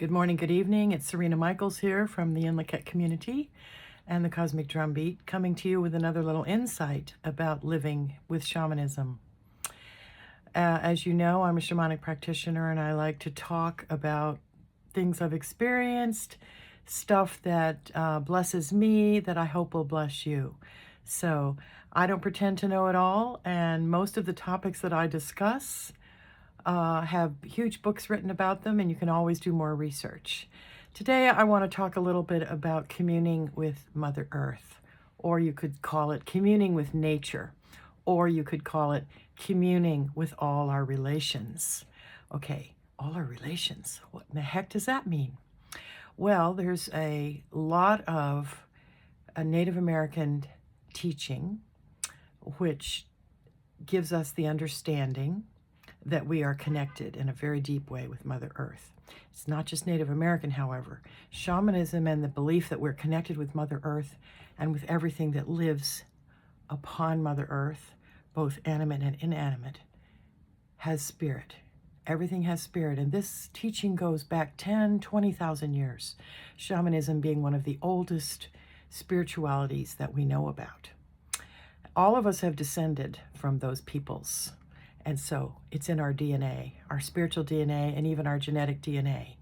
Good morning, good evening. It's Serena Michaels here from the Inlaket community and the Cosmic Drumbeat, coming to you with another little insight about living with shamanism. As you know, I'm a shamanic practitioner and I like to talk about things I've experienced, stuff that blesses me that I hope will bless you. So I don't pretend to know it all, and most of the topics that I discuss have huge books written about them, and you can always do more research. Today, I want to talk a little bit about communing with Mother Earth, or you could call it communing with nature, or you could call it communing with all our relations. Okay, all our relations. What in the heck does that mean? Well, there's a lot of Native American teaching which gives us the understanding that we are connected in a very deep way with Mother Earth. It's not just Native American, however. Shamanism and the belief that we're connected with Mother Earth and with everything that lives upon Mother Earth, both animate and inanimate, has spirit. Everything has spirit, and this teaching goes back 10, 20,000 years. Shamanism being one of the oldest spiritualities that we know about. All of us have descended from those peoples. And so it's in our DNA, our spiritual DNA, and even our genetic DNA,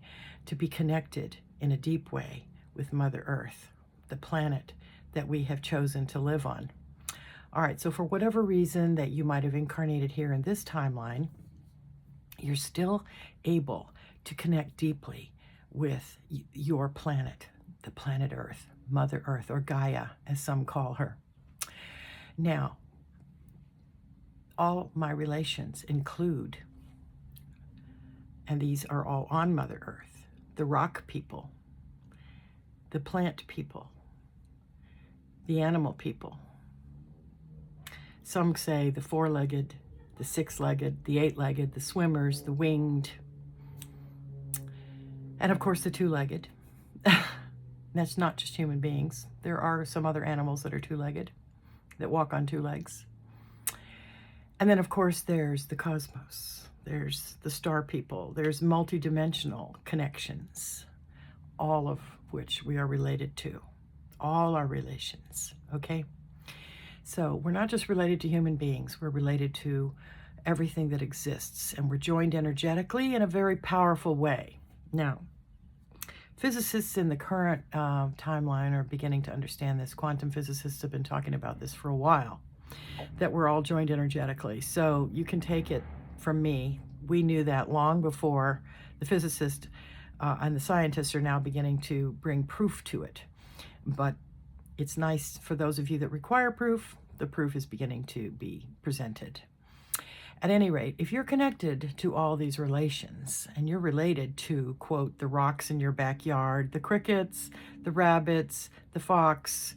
to be connected in a deep way with Mother Earth, the planet that we have chosen to live on. All right, so for whatever reason that you might have incarnated here in this timeline, you're still able to connect deeply with your planet, the planet Earth, Mother Earth, or Gaia, as some call her. Now, all my relations include, and these are all on Mother Earth, the rock people, the plant people, the animal people. Some say the four-legged, the six-legged, the eight-legged, the swimmers, the winged, and of course the two-legged. That's not just human beings. There are some other animals that are two-legged, that walk on two legs. And then, of course, there's the cosmos, there's the star people, there's multidimensional connections, all of which we are related to, all our relations, okay? So we're not just related to human beings, we're related to everything that exists, and we're joined energetically in a very powerful way. Now, physicists in the current timeline are beginning to understand this. Quantum physicists have been talking about this for a while, that we're all joined energetically. So you can take it from me. We knew that long before the physicists and the scientists are now beginning to bring proof to it. But it's nice for those of you that require proof, the proof is beginning to be presented. At any rate, if you're connected to all these relations and you're related to, quote, the rocks in your backyard, the crickets, the rabbits, the fox,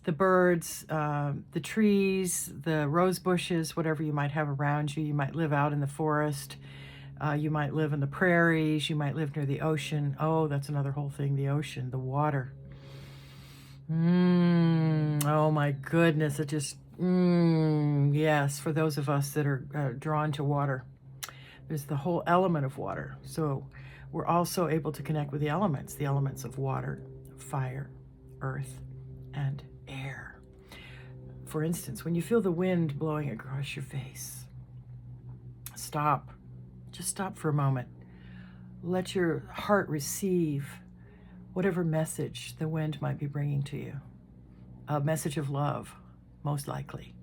the birds, the trees, the rose bushes, whatever you might have around you. You might live out in the forest. You might live in the prairies. You might live near the ocean. Oh, that's another whole thing, the ocean, the water. Oh my goodness, it just, yes, for those of us that are drawn to water. There's the whole element of water. So we're also able to connect with the elements of water, fire, earth, and air. For instance, when you feel the wind blowing across your face, stop. Just stop for a moment. Let your heart receive whatever message the wind might be bringing to you. A message of love, most likely.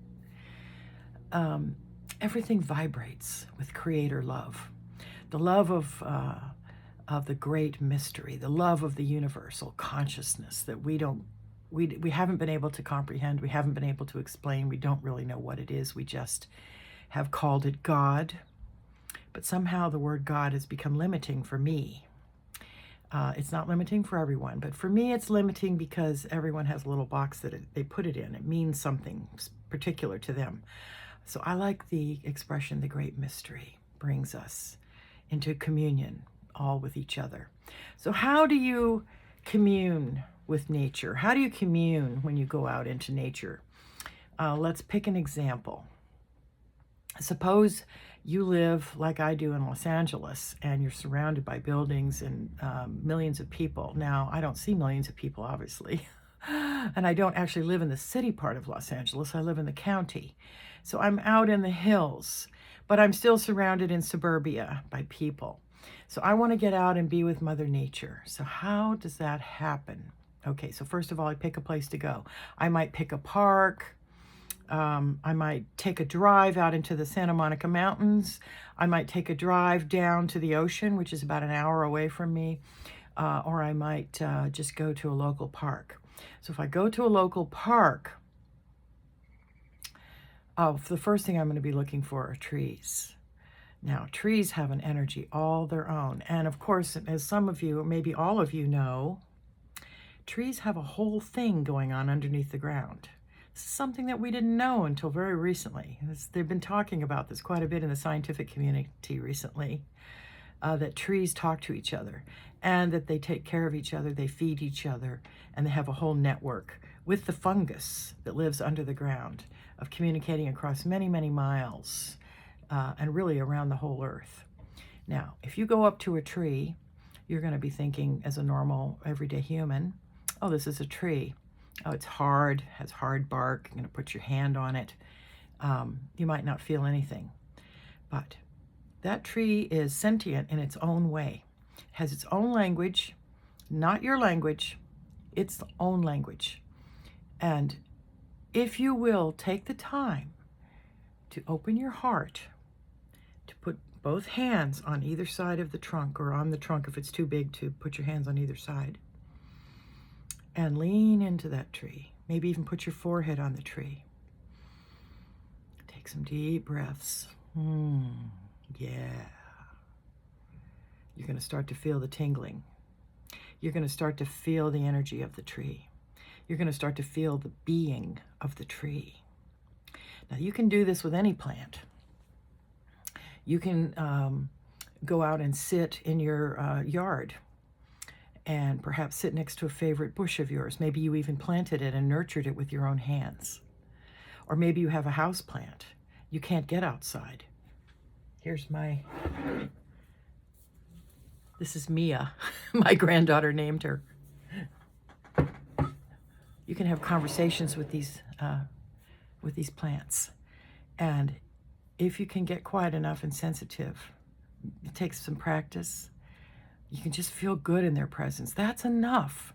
Everything vibrates with Creator love. The love of the great mystery, the love of the universal consciousness that we haven't been able to comprehend, we haven't been able to explain, we don't really know what it is, we just have called it God. But somehow the word God has become limiting for me. It's not limiting for everyone, but for me it's limiting because everyone has a little box that they put it in. It means something particular to them. So I like the expression, the great mystery brings us into communion, all with each other. So how do you commune with nature? How do you commune when you go out into nature? Let's pick an example. Suppose you live like I do in Los Angeles, and you're surrounded by buildings and millions of people. Now, I don't see millions of people, obviously, and I don't actually live in the city part of Los Angeles. I live in the county. So I'm out in the hills, but I'm still surrounded in suburbia by people. So I want to get out and be with Mother Nature. So how does that happen? Okay, so first of all, I pick a place to go. I might pick a park. I might take a drive out into the Santa Monica Mountains. I might take a drive down to the ocean, which is about an hour away from me. Or I might just go to a local park. So if I go to a local park, the first thing I'm going to be looking for are trees. Now, trees have an energy all their own. And of course, as some of you, or maybe all of you know, trees have a whole thing going on underneath the ground. This is something that we didn't know until very recently. They've been talking about this quite a bit in the scientific community recently, that trees talk to each other and that they take care of each other, they feed each other, and they have a whole network with the fungus that lives under the ground of communicating across many, many miles and really around the whole earth. Now, if you go up to a tree, you're going to be thinking as a normal, everyday human, oh, this is a tree. Oh, it's hard, has hard bark. You're going to put your hand on it. You might not feel anything. But that tree is sentient in its own way, has its own language, not your language, its own language. And if you will take the time to open your heart, to put both hands on either side of the trunk, or on the trunk if it's too big to put your hands on either side, and lean into that tree. Maybe even put your forehead on the tree. Take some deep breaths. Yeah. You're going to start to feel the tingling. You're going to start to feel the energy of the tree. You're going to start to feel the being of the tree. Now, you can do this with any plant. You can go out and sit in your yard and perhaps sit next to a favorite bush of yours. Maybe you even planted it and nurtured it with your own hands. Or maybe you have a house plant. You can't get outside. This is Mia. My granddaughter named her. You can have conversations with these plants. And if you can get quiet enough and sensitive, it takes some practice. You can just feel good in their presence. That's enough.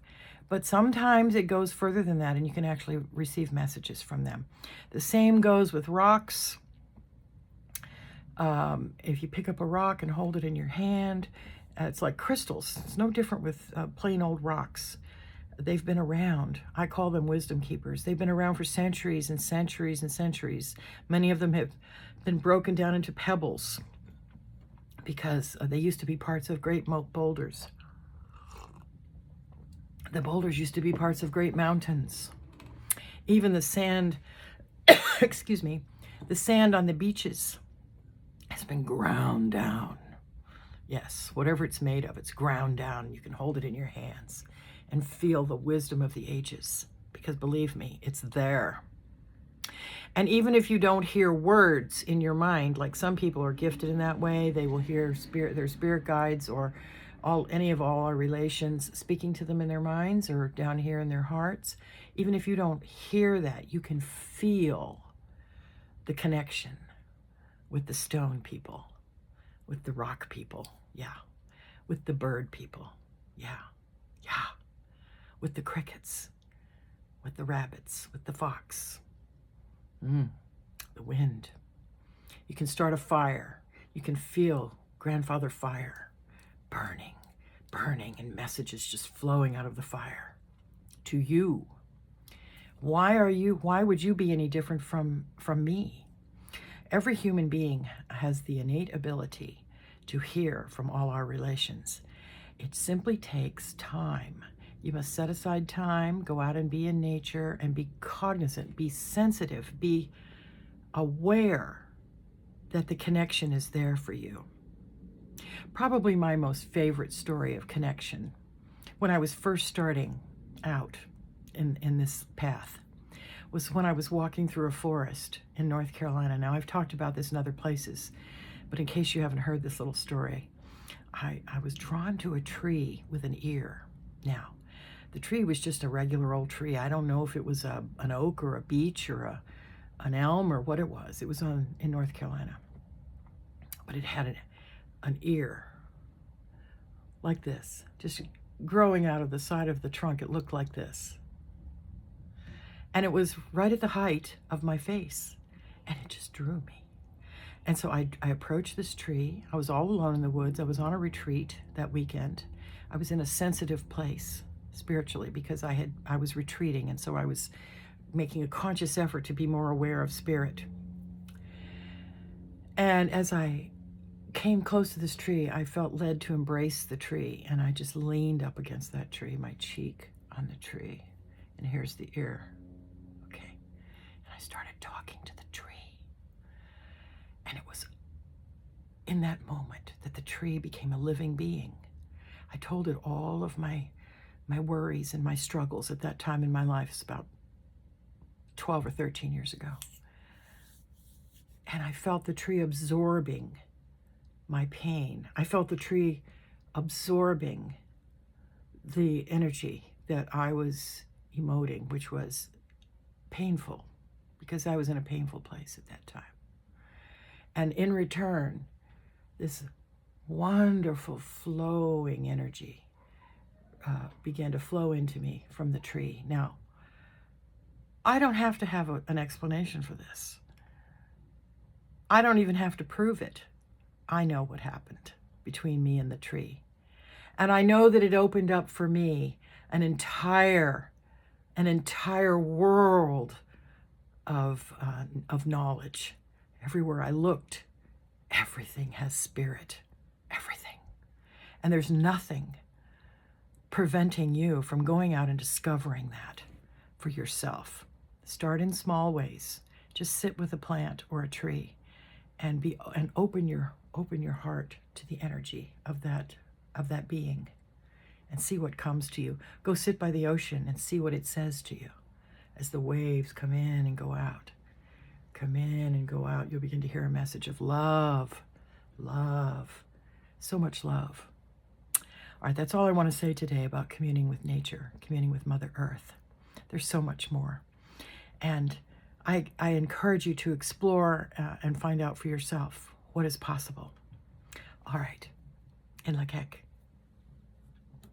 But sometimes it goes further than that, and you can actually receive messages from them. The same goes with rocks. If you pick up a rock and hold it in your hand, it's like crystals. It's no different with plain old rocks. They've been around. I call them wisdom keepers. They've been around for centuries and centuries and centuries. Many of them have been broken down into pebbles because they used to be parts of great boulders. The boulders used to be parts of great mountains. Even the sand, excuse me, the sand on the beaches has been ground down. Yes, whatever it's made of, it's ground down. You can hold it in your hands and feel the wisdom of the ages, because believe me, it's there. And even if you don't hear words in your mind, like some people are gifted in that way, they will hear their spirit guides or any of all our relations speaking to them in their minds or down here in their hearts. Even if you don't hear that, you can feel the connection with the stone people, with the rock people, yeah, with the bird people, yeah, with the crickets, with the rabbits, with the fox, the wind. You can start a fire. You can feel grandfather fire burning, and messages just flowing out of the fire to you. Why would you be any different from me? Every human being has the innate ability to hear from all our relations. It simply takes time. You must set aside time, go out and be in nature, and be cognizant, be sensitive, be aware that the connection is there for you. Probably my most favorite story of connection, when I was first starting out in this path, was when I was walking through a forest in North Carolina. Now, I've talked about this in other places, But in case you haven't heard this little story, I was drawn to a tree with an ear. Now, the tree was just a regular old tree. I don't know if it was an oak or a beech or an elm or what it was. It was in North Carolina. But it had an ear like this, just growing out of the side of the trunk. It looked like this. And it was right at the height of my face. And it just drew me. And so I approached this tree. I was all alone in the woods. I was on a retreat that weekend. I was in a sensitive place spiritually because I was retreating, and so I was making a conscious effort to be more aware of spirit. And as I came close to this tree, I felt led to embrace the tree, and I just leaned up against that tree, my cheek on the tree. And here's the ear. Okay. And I started talking to the tree. And it was in that moment that the tree became a living being. I told it all of my worries and my struggles at that time in my life. It's about 12 or 13 years ago. And I felt the tree absorbing my pain. I felt the tree absorbing the energy that I was emoting, which was painful, because I was in a painful place at that time. And in return, this wonderful flowing energy began to flow into me from the tree. Now, I don't have to have an explanation for this. I don't even have to prove it. I know what happened between me and the tree. And I know that it opened up for me an entire world of knowledge. Everywhere I looked, everything has spirit. Everything. And there's nothing preventing you from going out and discovering that for yourself. Start in small ways. Just sit with a plant or a tree and open your heart to the energy of that being and see what comes to you. Go sit by the ocean and see what it says to you as the waves come in and go out. Come in and go out. You'll begin to hear a message of love. Love. So much love. All right, that's all I want to say today about communing with nature, communing with Mother Earth. There's so much more. And I encourage you to explore and find out for yourself what is possible. All right. In Lakek.